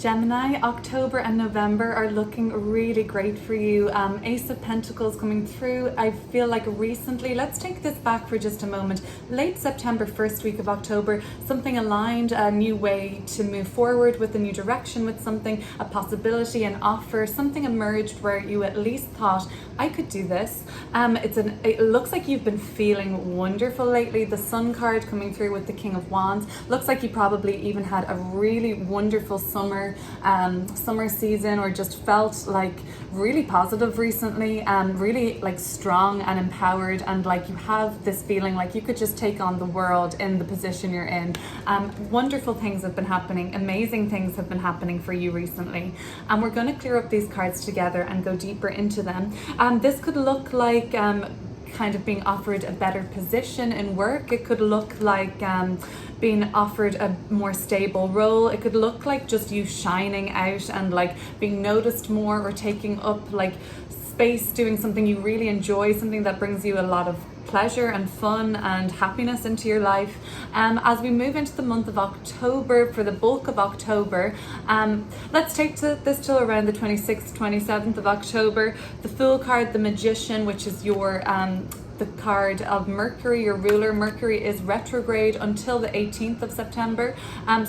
Gemini, October and November are looking really great for you. Ace of Pentacles coming through. I feel like recently, let's take this back for just a moment. Late September, first week of October, something aligned, a new way to move forward with a new direction with something, a possibility, an offer, something emerged where you at least thought, I could do this. It looks like you've been feeling wonderful lately. The Sun card coming through with the King of Wands. Looks like you probably even had a really wonderful summer season, or just felt like really positive recently, really like strong and empowered, and like you have this feeling like you could just take on the world in the position you're in. Wonderful things have been happening, amazing things have been happening for you recently, and we're going to clear up these cards together and go deeper into them. This could look like kind of being offered a better position in work. It could look like being offered a more stable role. It could look like just you shining out and like being noticed more, or taking up like space, doing something you really enjoy, something that brings you a lot of pleasure and fun and happiness into your life. As we move into the month of October, for the bulk of October, let's take this till around the 26th, 27th of October. The Fool card, the Magician, which is your the card of Mercury, your ruler. Mercury is retrograde until the 18th of September.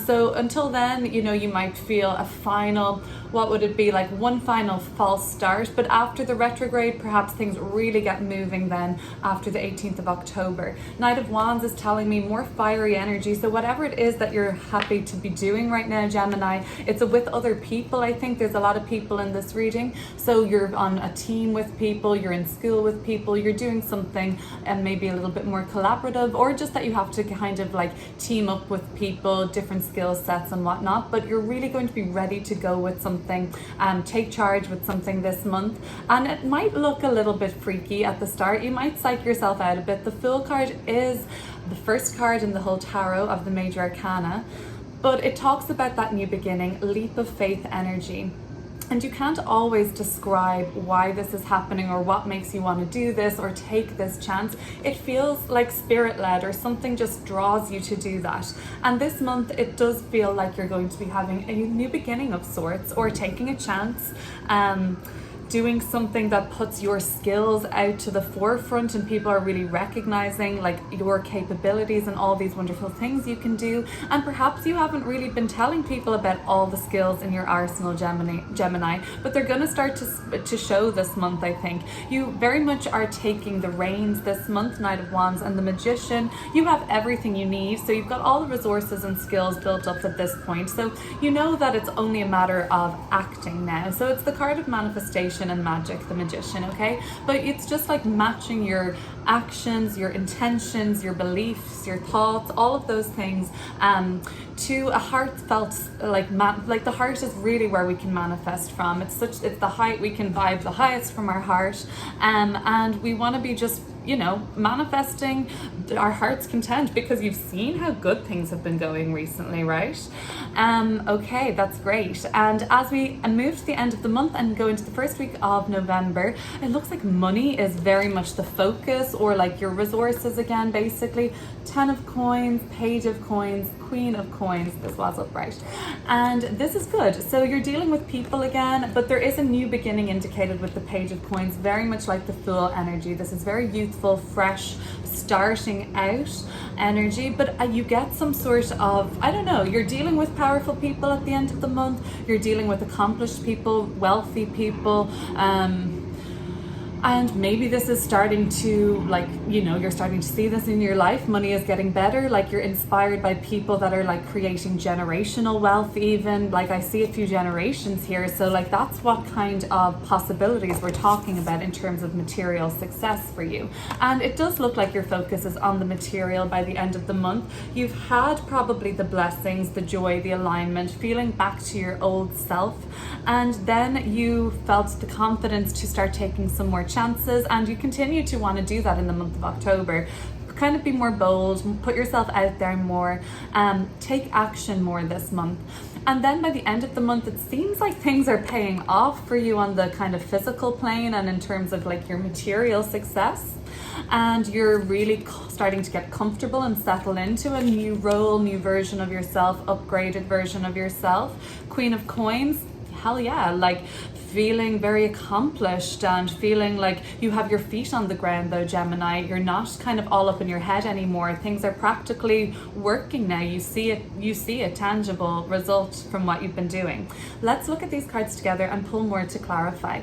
So until then, you know, you might feel a final, what would it be, like one final false start. But after the retrograde, perhaps things really get moving then after the 18th of October. Knight of Wands is telling me more fiery energy. So whatever it is that you're happy to be doing right now, Gemini, it's with other people. I think there's a lot of people in this reading. So you're on a team with people, you're in school with people, you're doing something and maybe a little bit more collaborative, or just that you have to kind of like team up with people, different skill sets and whatnot. But you're really going to be ready to go with something, take charge with something this month. And it might look a little bit freaky at the start. You might psych yourself out a bit. The Fool card is the first card in the whole tarot of the major arcana, but it talks about that new beginning, leap of faith energy. And you can't always describe why this is happening or what makes you want to do this or take this chance. It feels like spirit-led, or something just draws you to do that. And this month, it does feel like you're going to be having a new beginning of sorts, or taking a chance, doing something that puts your skills out to the forefront, and people are really recognizing like your capabilities and all these wonderful things you can do. And perhaps you haven't really been telling people about all the skills in your arsenal, Gemini, but they're going to start to show this month. I think you very much are taking the reins this month. Knight of Wands and the Magician, you have everything you need. So you've got all the resources and skills built up at this point, so you know that it's only a matter of acting now. So it's the card of manifestation and magic, the Magician, okay? But it's just like matching your actions, your intentions, your beliefs, your thoughts, all of those things to a heartfelt, like the heart is really where we can manifest from. It's the height, we can vibe the highest from our heart, and we want to be just, you know, manifesting our heart's content, because you've seen how good things have been going recently, right? Okay, that's great. And as we move to the end of the month and go into the first week of November, it looks like money is very much the focus, or like your resources again, basically. 10 of coins, Page of coins, Queen of coins. This was upright, and this is good. So you're dealing with people again, but there is a new beginning indicated with the Page of coins, very much like the Fool energy. This is very youthful, fresh, starting out energy, but you get some sort of, I don't know, you're dealing with powerful people at the end of the month. You're dealing with accomplished people, wealthy people, and maybe this is starting to, like, you know, you're starting to see this in your life. Money is getting better. Like, you're inspired by people that are like creating generational wealth even. Like, I see a few generations here. So like, that's what kind of possibilities we're talking about in terms of material success for you. And it does look like your focus is on the material by the end of the month. You've had probably the blessings, the joy, the alignment, feeling back to your old self. And then you felt the confidence to start taking some more chances, and you continue to want to do that in the month of October. Kind of be more bold, put yourself out there more, take action more this month. And then by the end of the month, it seems like things are paying off for you on the kind of physical plane and in terms of like your material success. And you're really starting to get comfortable and settle into a new role, new version of yourself, upgraded version of yourself. Queen of Coins, hell yeah, like feeling very accomplished and feeling like you have your feet on the ground though, Gemini. You're not kind of all up in your head anymore. Things are practically working now. You see a tangible result from what you've been doing. Let's look at these cards together and pull more to clarify.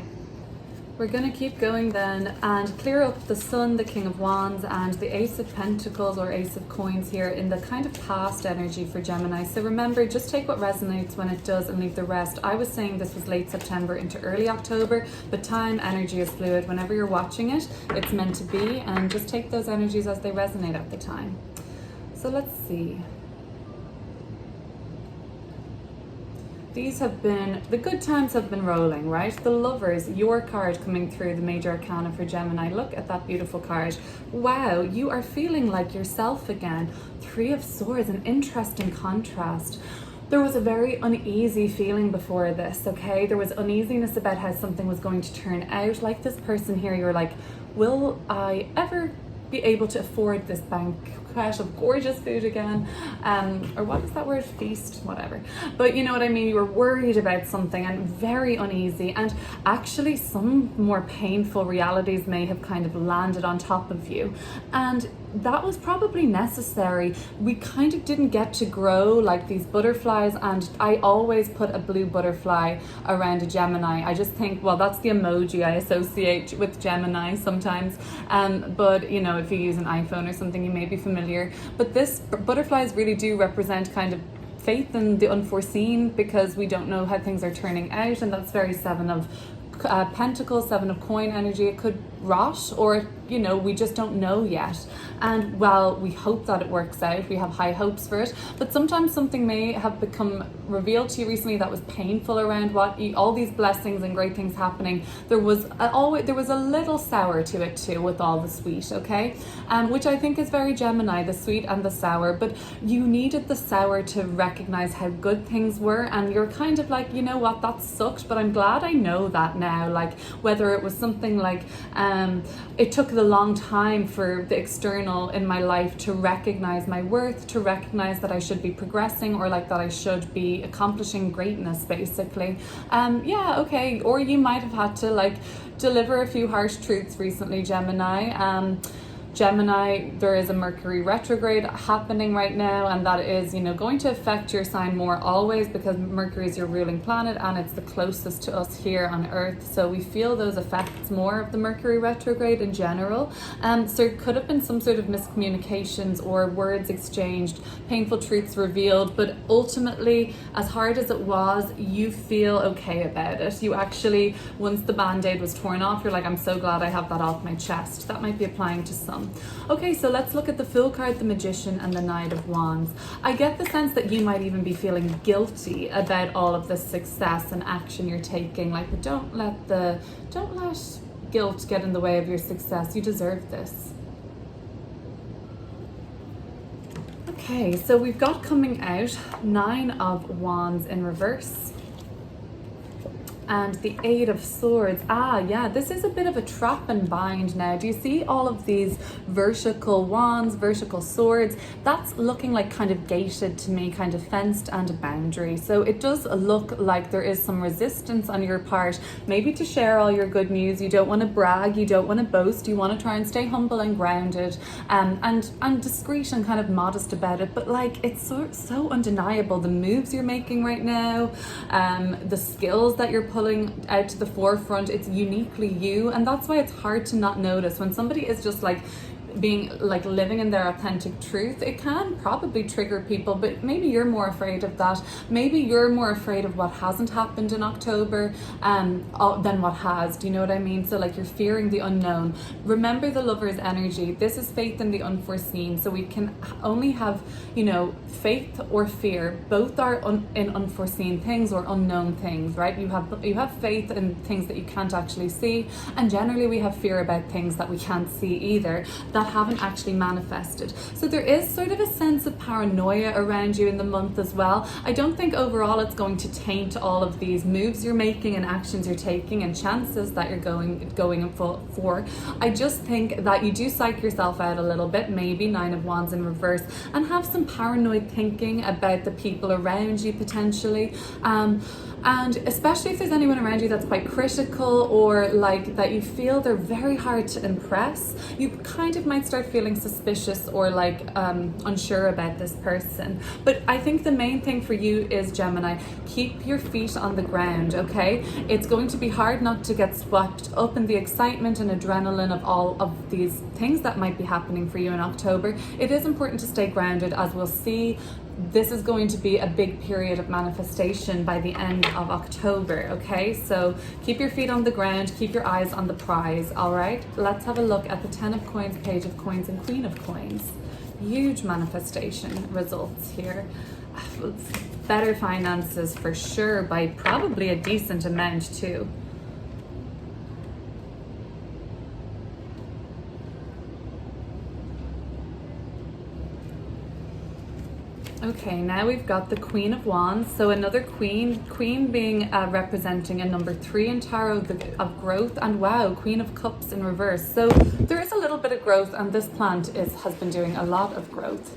We're going to keep going then and clear up the Sun, the King of Wands, and the Ace of Pentacles or Ace of Coins here in the kind of past energy for Gemini. So remember, just take what resonates when it does and leave the rest. I was saying this was late September into early October, but time, energy is fluid. Whenever you're watching it, it's meant to be, and just take those energies as they resonate at the time. So let's see. These have been, the good times have been rolling, right? The Lovers, your card coming through the major arcana for Gemini. Look at that beautiful card. Wow, you are feeling like yourself again. Three of Swords, an interesting contrast. There was a very uneasy feeling before this, okay? There was uneasiness about how something was going to turn out. Like this person here, you're like, will I ever be able to afford this banquet of gorgeous food again, or what is that word, feast, whatever, but you know what I mean. You were worried about something and very uneasy, and actually some more painful realities may have kind of landed on top of you, and that was probably necessary. We kind of didn't get to grow like these butterflies, and I always put a blue butterfly around a Gemini. I just think, well, that's the emoji I associate with Gemini sometimes, but you know, if you use an iPhone or something, you may be familiar. But this butterflies really do represent kind of faith in the unforeseen, because we don't know how things are turning out, and that's very Seven of Pentacles, Seven of Coin energy. It could rot, or you know, we just don't know yet. And well, we hope that it works out. We have high hopes for it, but sometimes something may have become revealed to you recently that was painful around all these blessings and great things happening. There was a little sour to it too, with all the sweet, okay? Which I think is very Gemini, the sweet and the sour. But you needed the sour to recognize how good things were, and you're kind of like, you know what, that sucked, but I'm glad I know that now. Like whether it was something like it took the long time for the external in my life to recognize my worth, to recognize that I should be progressing, or like that I should be accomplishing greatness, basically. Yeah, okay. Or you might have had to like deliver a few harsh truths recently, Gemini. Gemini, there is a Mercury retrograde happening right now, and that is, you know, going to affect your sign more always, because Mercury is your ruling planet and it's the closest to us here on Earth. So we feel those effects more of the Mercury retrograde in general. So there could have been some sort of miscommunications or words exchanged, painful truths revealed, but ultimately, as hard as it was, you feel okay about it. You actually, once the band-aid was torn off, you're like, I'm so glad I have that off my chest. That might be applying to some. Okay, so let's look at the Fool card, the Magician, and the Knight of Wands. I get the sense that you might even be feeling guilty about all of the success and action you're taking. Like, but don't let guilt get in the way of your success. You deserve this. Okay, so we've got coming out Nine of Wands in reverse. And the Eight of Swords. Yeah, this is a bit of a trap and bind now. Do you see all of these vertical wands, vertical swords? That's looking like kind of gated to me, kind of fenced and a boundary. So it does look like there is some resistance on your part, maybe to share all your good news. You don't want to brag, you don't want to boast, you want to try and stay humble and grounded, and discreet and kind of modest about it. But like, it's so undeniable, the moves you're making right now, the skills that you're pulling out to the forefront. It's uniquely you, and that's why it's hard to not notice when somebody is just like being like living in their authentic truth. It can probably trigger people, but maybe you're more afraid of that. Maybe you're more afraid of what hasn't happened in October than what has. Do you know what I mean? So like, you're fearing the unknown. Remember the Lover's energy. This is faith in the unforeseen. So we can only have, you know, faith or fear. Both are in unforeseen things or unknown things, right? You have faith in things that you can't actually see, and generally we have fear about things that we can't see either. that haven't actually manifested. So there is sort of a sense of paranoia around you in the month as well. I don't think overall it's going to taint all of these moves you're making and actions you're taking and chances that you're going for. I just think that you do psych yourself out a little bit, maybe 9 of Wands in reverse, and have some paranoid thinking about the people around you potentially. And especially if there's anyone around you that's quite critical, or like that you feel they're very hard to impress, you kind of might start feeling suspicious or like unsure about this person. But I think the main thing for you is, Gemini, keep your feet on the ground, okay? It's going to be hard not to get swept up in the excitement and adrenaline of all of these things that might be happening for you in October. It is important to stay grounded, as we'll see. This is going to be a big period of manifestation by the end of October, okay? So keep your feet on the ground, keep your eyes on the prize, all right? Let's have a look at the 10 of Coins, Page of Coins, and Queen of Coins. Huge manifestation results here. Better finances for sure, by probably a decent amount too. Okay, now we've got the Queen of Wands. So another queen being representing a number 3 in tarot of growth, and wow, Queen of Cups in reverse. So there is a little bit of growth, and this plant has been doing a lot of growth.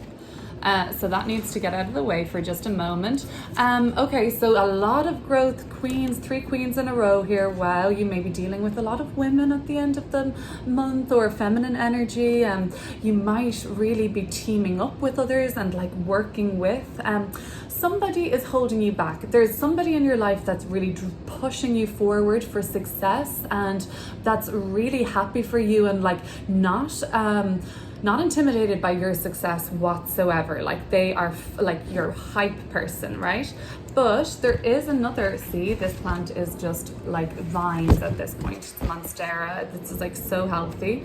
So that needs to get out of the way for just a moment. Okay, so a lot of growth, queens, 3 queens in a row here. Wow, you may be dealing with a lot of women at the end of the month, or feminine energy. You might really be teaming up with others and like working with. Somebody is holding you back. There's somebody in your life that's really pushing you forward for success, and that's really happy for you, and like not intimidated by your success whatsoever. Like they are like your hype person, right? But there is another, see, this plant is just like vines at this point. It's Monstera. This is like so healthy.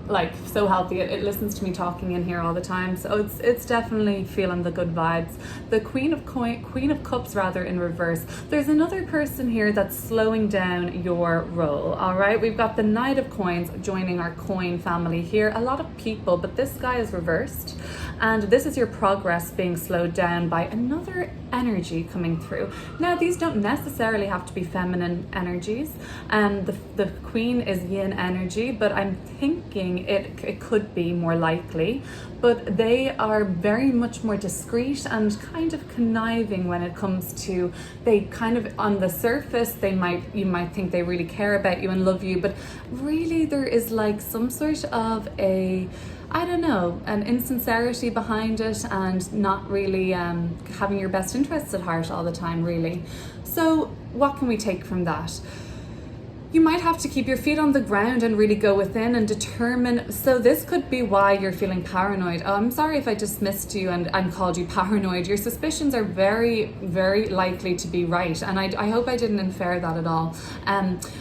Like so healthy. It listens to me talking in here all the time. So it's definitely feeling the good vibes. The Queen of Cups rather in reverse. There's another person here that's slowing down your role. All right, we've got the Knight of Coins joining our coin family here. A lot of people, but this guy is reversed, and this is your progress being slowed down by another energy coming through. Now these don't necessarily have to be feminine energies, and the Queen is yin energy, but I'm thinking it could be more likely. But they are very much more discreet and kind of conniving when it comes to, they kind of on the surface you might think they really care about you and love you, but really there is like some sort of a, I don't know, an insincerity behind it, and not really having your best interests at heart all the time, really. So what can we take from that? You might have to keep your feet on the ground and really go within and determine. So this could be why you're feeling paranoid. Oh, I'm sorry if I dismissed you and called you paranoid. Your suspicions are very, very likely to be right. And I hope I didn't infer that at all.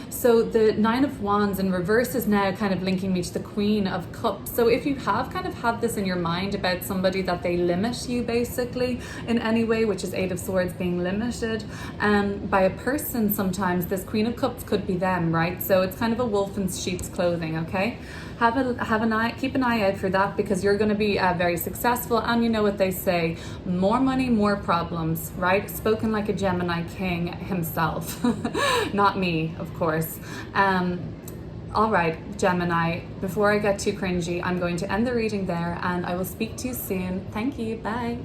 So the 9 of Wands in reverse is now kind of linking me to the Queen of Cups. So if you have kind of had this in your mind about somebody, that they limit you basically in any way, which is 8 of Swords being limited by a person, sometimes this Queen of Cups could be them, right? So it's kind of a wolf in sheep's clothing, okay? Keep an eye out for that, because you're going to be very successful, and you know what they say, more money, more problems, right? Spoken like a Gemini king himself. Not me, of course. All right, Gemini, before I get too cringy, I'm going to end the reading there, and I will speak to you soon. Thank you. Bye.